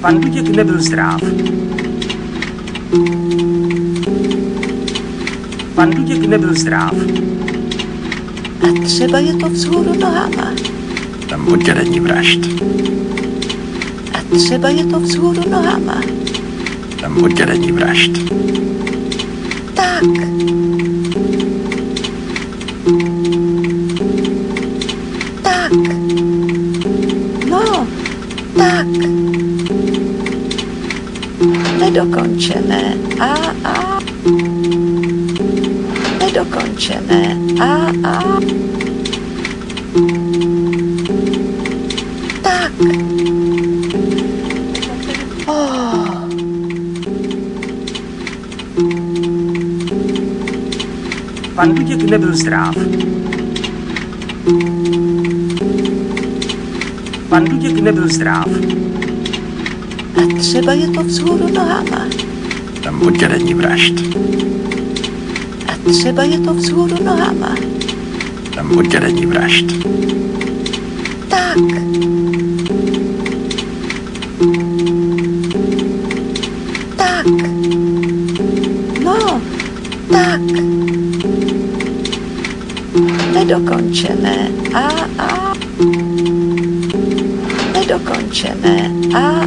Pan Duděk nebyl zdrav. Pan Duděk nebyl zdrav. A třeba je to vzhůru nohama. Tam oddělení vražd. A třeba je to vzhůru nohama. Tam oddělení vražd. Tak. Tak. No, tak. Nedokončené. A. Nedokončené. A. Tak. Pan Duděk nebyl zdrav. Pan Duděk nebyl zdrav. A třeba je to vzhůru nohama. Tam oddělení vražd. A třeba je to vzhůru nohama. Tam oddělení vražd. Tak. Tak. No, tak. Nedokončené. A. Nedokončené. A.